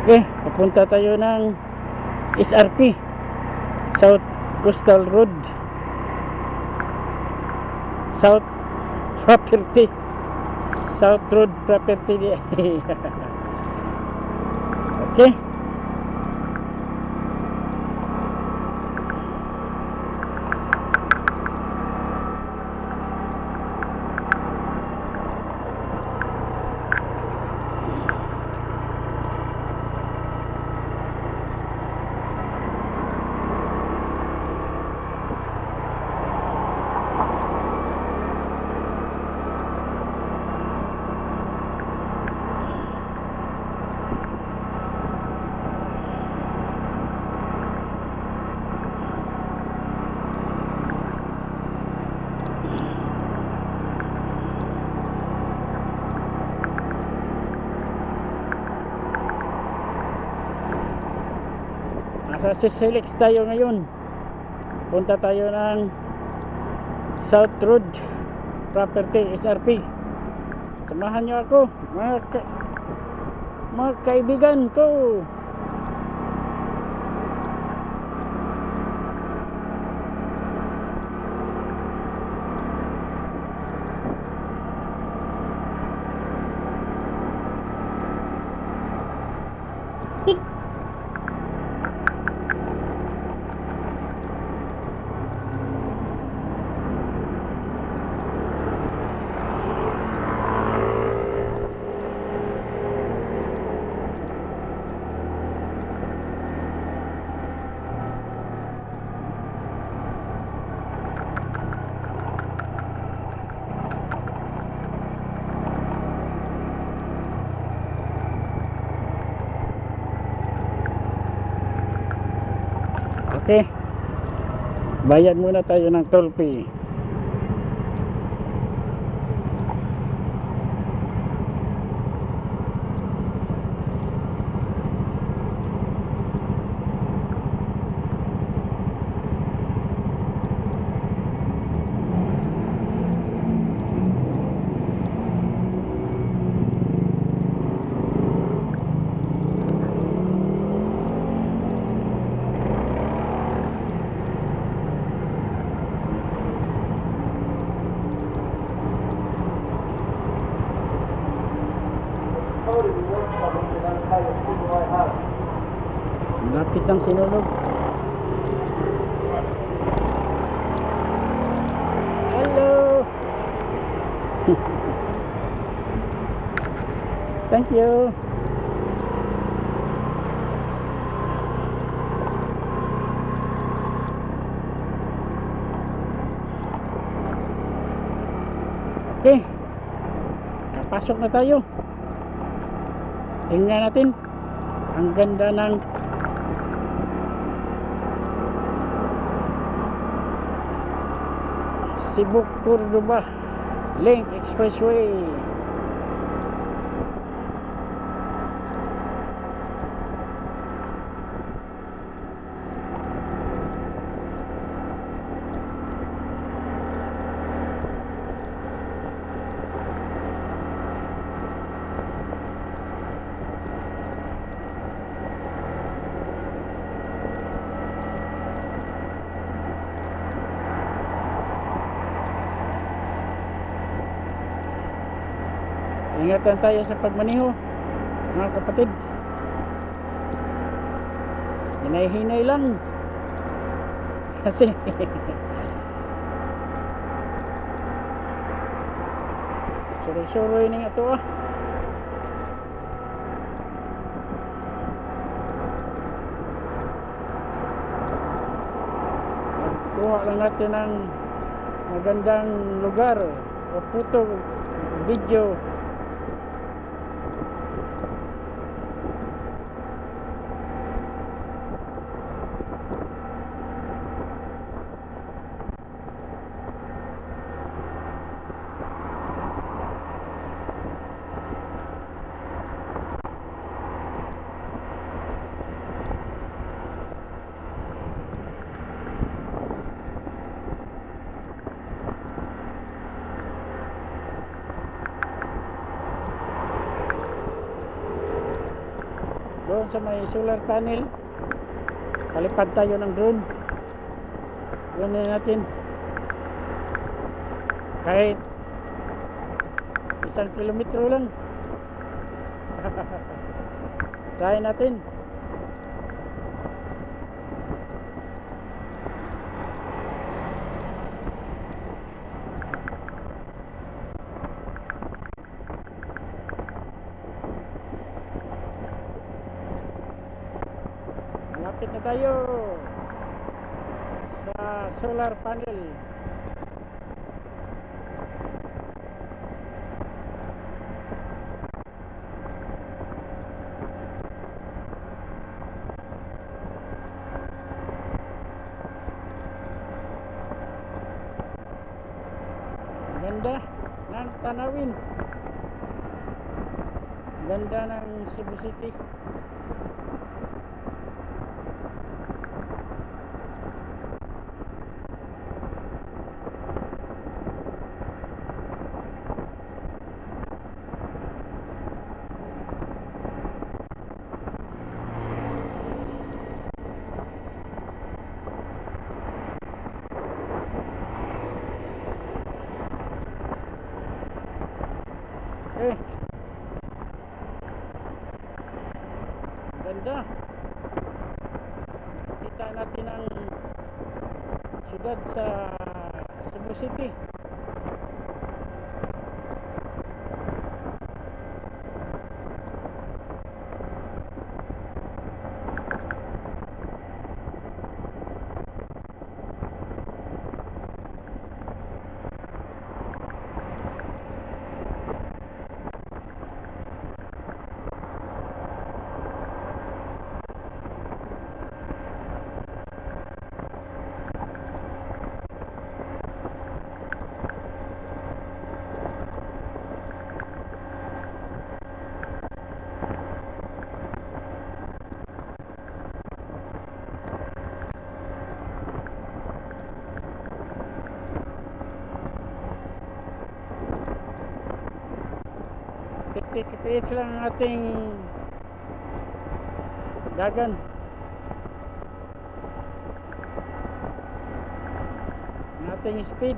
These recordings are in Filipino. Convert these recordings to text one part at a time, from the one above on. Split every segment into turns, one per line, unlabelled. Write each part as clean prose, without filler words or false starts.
Okay, papunta tayo ng SRP, South Coastal Road, South Property, South Road Property. Okay. Nasa Sisilix tayo ngayon. Punta tayo ng South Road Property, SRP. Samahan nyo ako, mga kaibigan ko. Okay, bayad muna tayo ng toll fee. Lapit ang sinulog. Hello. Thank you. Okay, napasok na tayo. Tingnan natin. Ang ganda ng Cebu-Cordoba Link Expressway. Ingatan tayo sa pagmaneho, mga kapatid. Hinay-hinay lang. Kasi suroy-suroy na nga ito ah. Kuha lang natin ng magandang lugar o photo, video. Doon sa may solar panel. Palipad tayo ng drone. Yun na natin. Kahit 1 kilometro lang. Try natin. Malapit na tayo sa solar panel. Ganda ng tanawin. Ganda ng Cebu City. Eh, ganda. Kita natin ang siyudad sa Cebu City. Titik-titik lang ang ating dagan. Ang ating speed.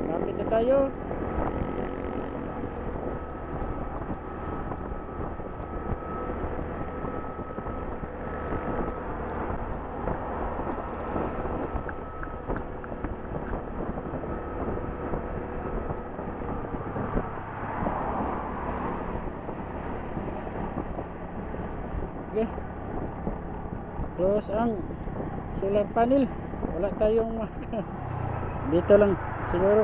Lapit na tayo. Okay. Close ang solar panel. Wala tayong dito lang siguro.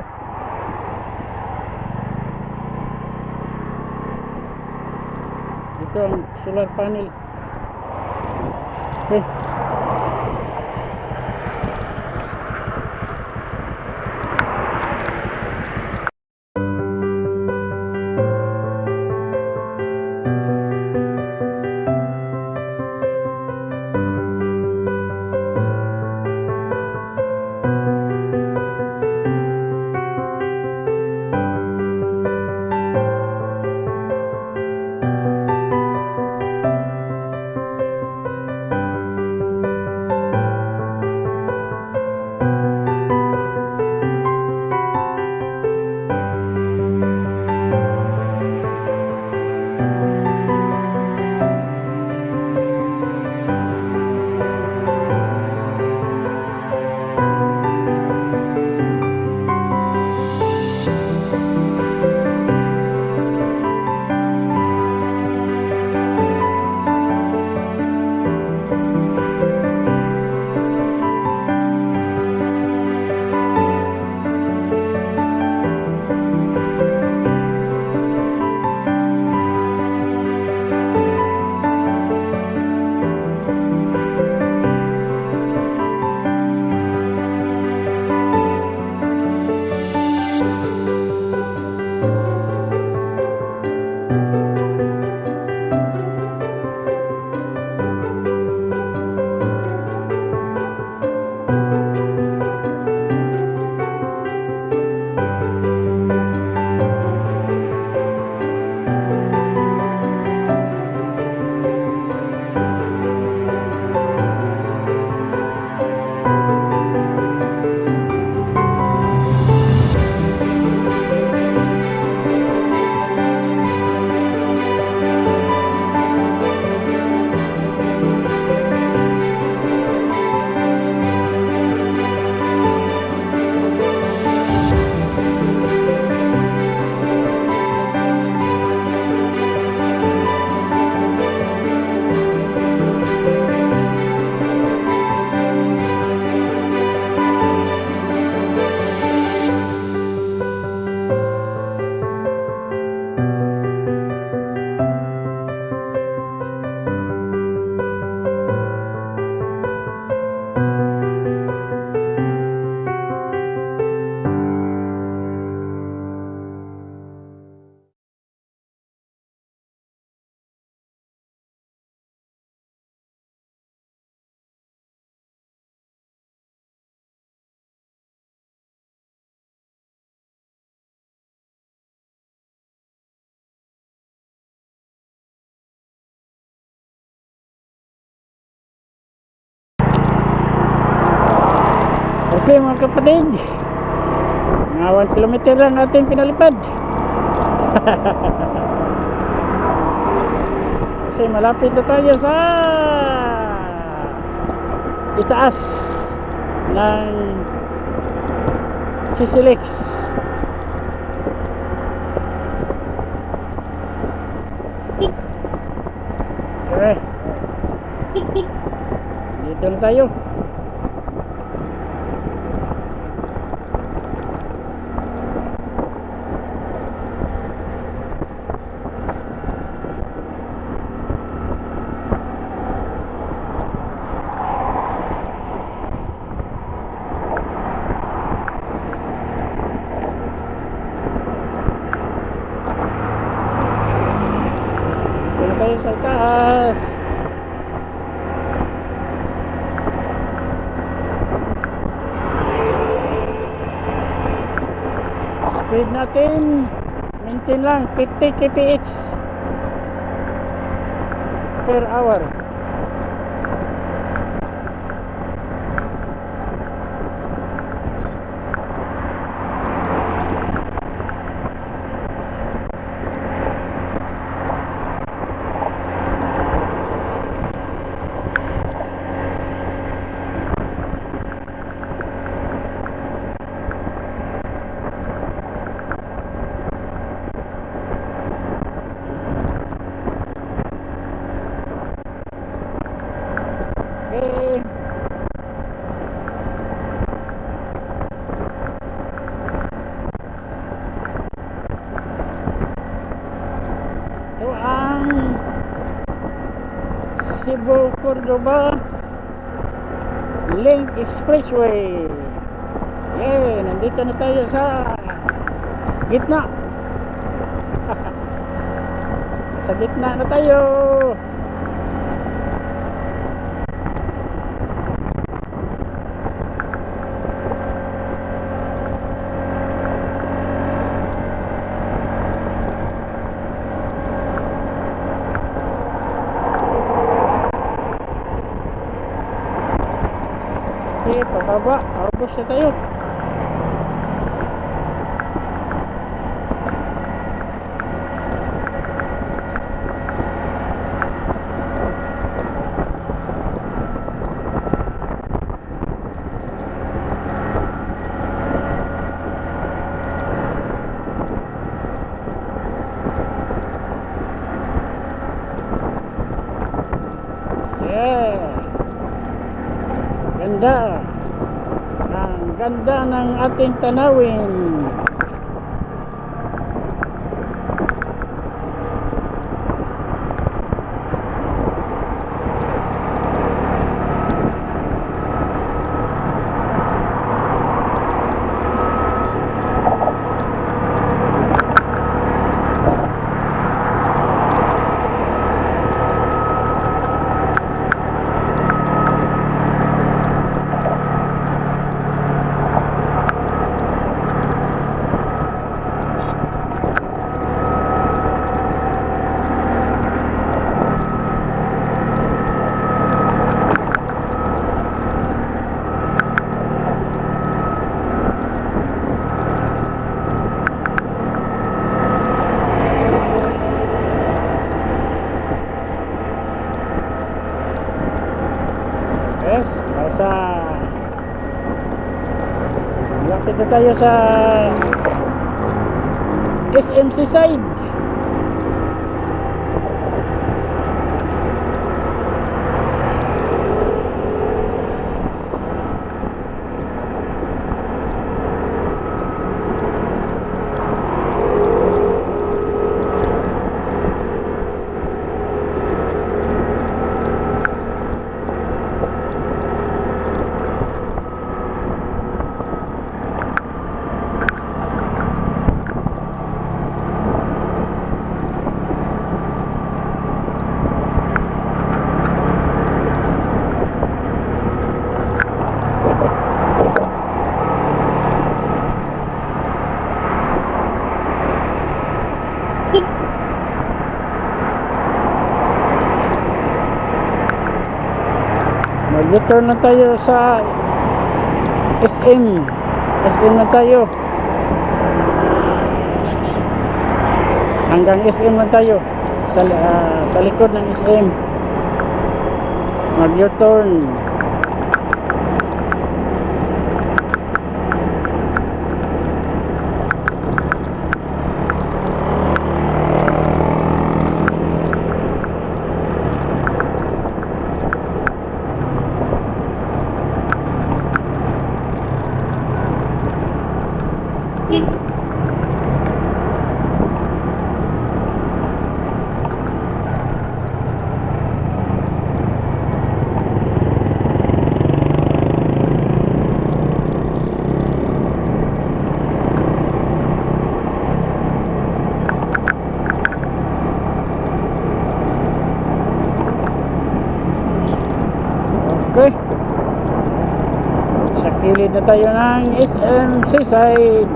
Dito ang solar panel. Okay. muli mga kapatid. Mga 1 kilometer lang ating pinalipad. Kasi malapit na tayo sa itaas ng Sisilix. Okay. Dito na tayo. Dito tayo sa taas. Speed natin maintain lang 50 kph per hour. Okay. Ito ang Cebu Cordoba Link Expressway. Yay! Nandito na tayo sa gitna. Sa gitna na tayo. Okay, pababa. Aubos na tayo. Yeah. Ganda. Ang ganda ng ating tanawin. Yes, nasa lapit na tayo sa SMC side. Mag-return na tayo sa SM. SM na tayo. Hanggang SM na tayo. Sa likod ng SM. Mag U-turn. Okay. Sa kilid na tayo ng SM Seaside.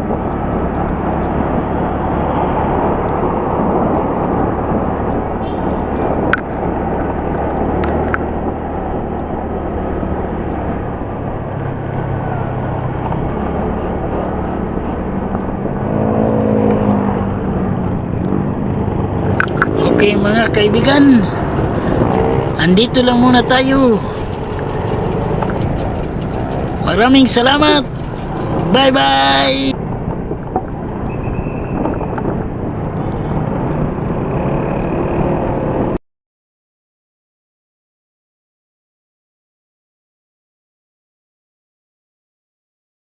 Okay mga kaibigan, andito lang muna tayo. Maraming salamat. Bye bye.